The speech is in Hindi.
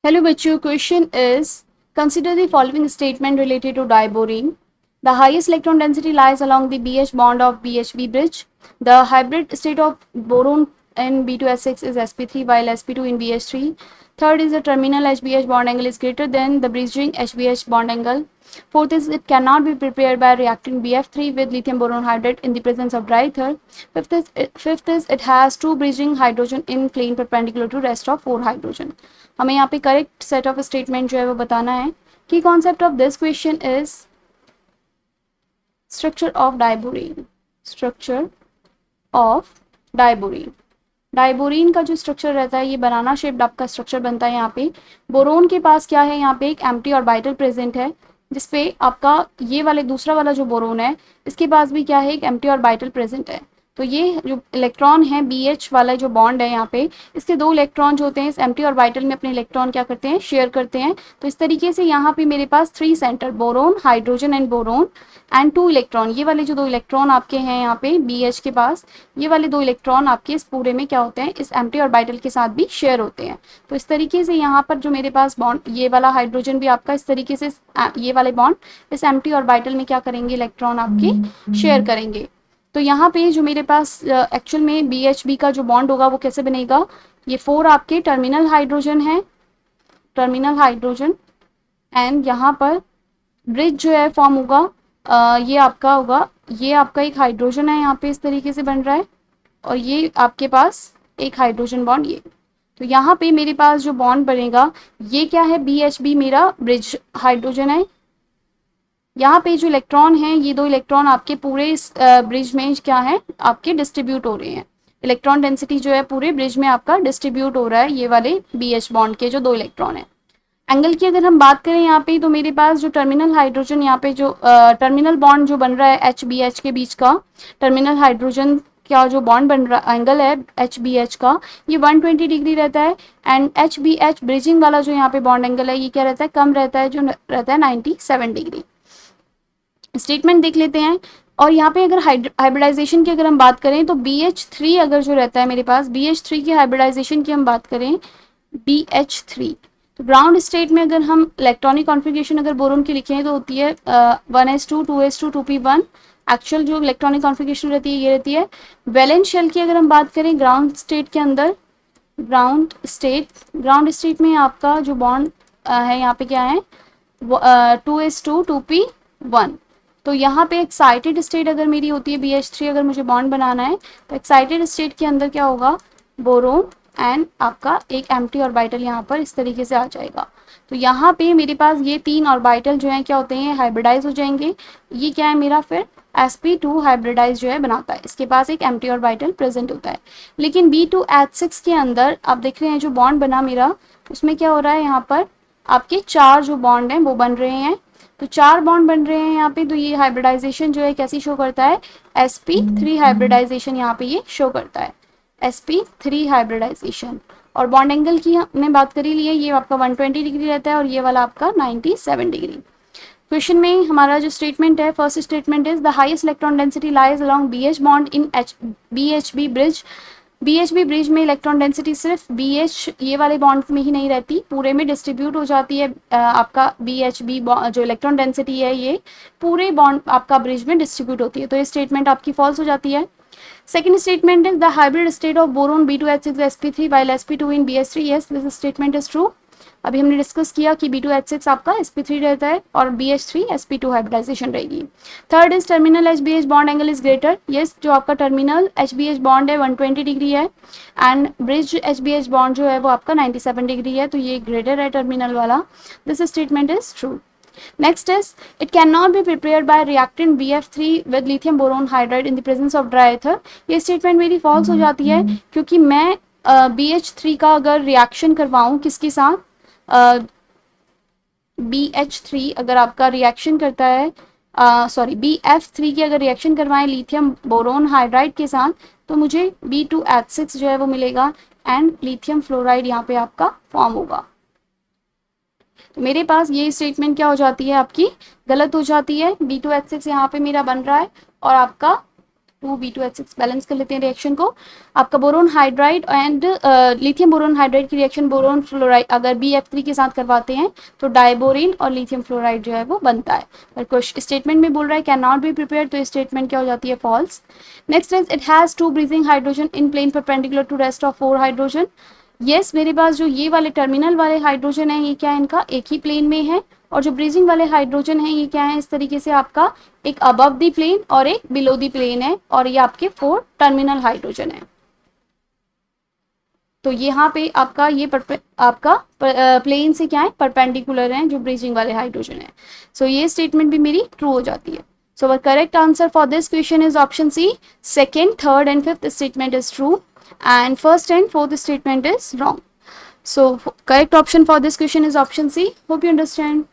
Hello बच्चों, question is consider the following statement related to diborane. The highest electron density lies along the BH bond of BHB bridge. The hybrid state of boron in B2S6 is sp3 while sp2 in BH3. Third is the terminal HBH bond angle is greater than the bridging HBH bond angle. Fourth is it cannot be prepared by reacting BF3 with lithium boron hydride in the presence of dry ether. Fifth is it has two bridging hydrogen in plane perpendicular to rest of four hydrogen. हमें यहाँ पे करेक्ट सेट ऑफ स्टेटमेंट जो है वो बताना है कि concept of this question is structure of diborane. Structure of diborane. Diborane का जो स्ट्रक्चर रहता है ये बनाना शेप्ड आपका स्ट्रक्चर बनता है. यहाँ पे बोरोन के पास क्या है, यहाँ पे एक एम्प्टी ऑर्बिटल प्रेजेंट है जिसपे आपका ये वाले दूसरा वाला जो बोरोन है इसके पास भी क्या है, एक एम्प्टी ऑर्बिटल प्रेजेंट है. तो ये जो इलेक्ट्रॉन है BH वाला जो बॉन्ड है यहाँ पे, इसके दो इलेक्ट्रॉन जो होते हैं इस एम्प्टी ऑर्बिटल में अपने इलेक्ट्रॉन क्या करते हैं, शेयर करते हैं. तो इस तरीके से यहाँ पे मेरे पास three centre boron, hydrogen and boron and two electron, ये वाले जो दो इलेक्ट्रॉन आपके हैं यहाँ पे BH के पास, ये वाले दो इलेक्ट्रॉन आपके इस पूरे में क्या होते हैं, इस एम्प्टी ऑर्बिटल के साथ भी शेयर होते हैं. तो इस तरीके से यहाँ पर जो मेरे पास बॉन्ड, ये वाला हाइड्रोजन भी आपका इस तरीके से ये वाले बॉन्ड इस एम्प्टी ऑर्बिटल में क्या करेंगे, इलेक्ट्रॉन आपके शेयर करेंगे. तो यहाँ पे जो मेरे पास एक्चुअल में BHB का जो बॉन्ड होगा वो कैसे बनेगा, ये फोर आपके टर्मिनल हाइड्रोजन है, टर्मिनल हाइड्रोजन एंड यहाँ पर ब्रिज जो है फॉर्म होगा, ये आपका होगा, ये आपका एक हाइड्रोजन है यहाँ पे इस तरीके से बन रहा है और ये आपके पास एक हाइड्रोजन बॉन्ड ये. तो यहाँ पे मेरे पास जो बॉन्ड बनेगा ये क्या है, BHB मेरा ब्रिज हाइड्रोजन है. यहाँ पे जो इलेक्ट्रॉन हैं ये दो इलेक्ट्रॉन आपके पूरे इस ब्रिज में क्या है, आपके डिस्ट्रीब्यूट हो रहे हैं. इलेक्ट्रॉन डेंसिटी जो है पूरे ब्रिज में आपका डिस्ट्रीब्यूट हो रहा है ये वाले BH बॉन्ड के जो दो इलेक्ट्रॉन है. एंगल की अगर हम बात करें यहाँ पे, तो मेरे पास जो टर्मिनल हाइड्रोजन यहाँ पे जो टर्मिनल बॉन्ड जो बन रहा है HBH के बीच का, टर्मिनल हाइड्रोजन क्या जो बॉन्ड बन रहा एंगल है HBH का, ये 120 डिग्री रहता है. एंड HBH ब्रिजिंग वाला जो यहाँ पे बॉन्ड एंगल है ये क्या रहता है, कम रहता है, जो रहता है 97 डिग्री. स्टेटमेंट देख लेते हैं. और यहाँ पे अगर हाइब्रिडाइजेशन की अगर हम बात करें तो BH3 अगर जो रहता है मेरे पास, BH3 की हाइब्रिडाइजेशन की हम बात करें, BH3 तो ग्राउंड स्टेट में अगर हम इलेक्ट्रॉनिक कॉन्फ़िगरेशन अगर बोरोन की लिखें तो होती है 1s2 2s2 2p1. एक्चुअल जो इलेक्ट्रॉनिक कॉन्फ़िगरेशन रहती है ये रहती है. वैलेंस शेल की अगर हम बात करें ग्राउंड स्टेट के अंदर, ग्राउंड स्टेट में आपका जो बॉन्ड है यहाँ पे क्या है, 2s2 2p1. तो यहाँ पे एक्साइटेड स्टेट अगर मेरी होती है BH3, अगर मुझे बॉन्ड बनाना है तो एक्साइटेड स्टेट के अंदर क्या होगा, बोरोन एंड आपका एक एम्प्टी ऑर्बिटल यहाँ पर इस तरीके से आ जाएगा. तो यहाँ पे मेरे पास ये तीन ऑर्बिटल जो हैं क्या होते हैं, हाइब्रिडाइज हो जाएंगे. ये क्या है मेरा फिर sp2 हाइब्रिडाइज जो है बनाता है, इसके पास एक एम्प्टी ऑर्बिटल प्रेजेंट होता है. लेकिन B2H6 के अंदर आप देख रहे हैं जो बॉन्ड बना मेरा, उसमें क्या हो रहा है, यहाँ पर आपके चार जो बॉन्ड हैं वो बन रहे हैं. तो चार बॉन्ड बन रहे हैं यहाँ पे. तो ये हाइब्रिडाइजेशन जो है कैसी शो करता है, sp3 हाइब्रिडाइजेशन यहाँ पे ये शो करता है, sp3 हाइब्रिडाइजेशन. और बॉन्ड एंगल की हमने बात करी ली है, ये आपका 120 डिग्री रहता है और ये वाला आपका 97 डिग्री. क्वेश्चन में हमारा जो स्टेटमेंट है, first statement is the highest electron density lies along BH bond in BHB bridge. BHB bridge में इलेक्ट्रॉन डेंसिटी सिर्फ BH ये वाले बॉन्ड में ही नहीं रहती, पूरे में डिस्ट्रीब्यूट हो जाती है. आपका BHB जो इलेक्ट्रॉन डेंसिटी है ये पूरे बॉन्ड आपका ब्रिज में डिस्ट्रीब्यूट होती है. तो ये स्टेटमेंट आपकी फॉल्स हो जाती है. Second statement is the hybrid state of boron B2H6 sp3 while sp2 in BH3. yes, this statement is true. अभी हमने डिस्कस किया कि B2H6 आपका sp3 रहता है और BH3 sp2 हाइब्रिडाइजेशन रहेगी. Third is terminal HBH bond angle is greater. Yes, जो आपका टर्मिनल HBH बॉन्ड है 120 डिग्री है एंड ब्रिज HBH बॉन्ड जो है वो आपका 97 डिग्री है, तो ये ग्रेटर है टर्मिनल वाला. This statement is true. Next is it cannot be prepared by reactant BF3 with lithium boron hydride in the presence of dry ether. ये स्टेटमेंट मेरी फॉल्स हो जाती है क्योंकि मैं BH3 का अगर रिएक्शन करवाऊँ किसके साथ, BH3 अगर आपका रिएक्शन करता है, BF3 की अगर रिएक्शन करवाएं लिथियम बोरोन हाइड्राइड के साथ तो मुझे B2H6 जो है वो मिलेगा एंड लिथियम फ्लोराइड यहाँ पे आपका फॉर्म होगा. तो मेरे पास ये स्टेटमेंट क्या हो जाती है, आपकी गलत हो जाती है. B2H6 यहाँ पे मेरा बन रहा है और आपका 2B2H6 बैलेंस कर लेते हैं रिएक्शन को। आपका boron hydride and lithium boron hydride की रिएक्शन बोरोन फ्लोराइड अगर BF3 के साथ करवाते हैं तो डाइबोरिन और लिथियम फ्लोराइड जो है वो बनता है। पर क्वेश्चन स्टेटमेंट में बोल रहा है कैन नॉट बी प्रिपेयर, तो स्टेटमेंट क्या हो जाती है, false. Next is it has 2 bridging hydrogen in plane perpendicular to rest of 4 hydrogen. Yes, मेरे पास जो ये वाले टर्मिनल वाले हाइड्रोजन है ये क्या है, इनका एक ही प्लेन में है, और जो ब्रीजिंग वाले हाइड्रोजन है ये क्या है, इस तरीके से आपका एक अबव दी प्लेन और एक बिलो दी प्लेन है, और ये आपके 4 टर्मिनल हाइड्रोजन है। तो यहाँ पे आपका ये आपका प्लेन से क्या है, परपेंडिकुलर है जो ब्रीजिंग वाले हाइड्रोजन है। सो ये स्टेटमेंट भी मेरी ट्रू हो जाती है। So the correct answer for this question is option C. Second, third and fifth statement is true and first and fourth statement is wrong. So correct option for this question is option C. Hope you understand.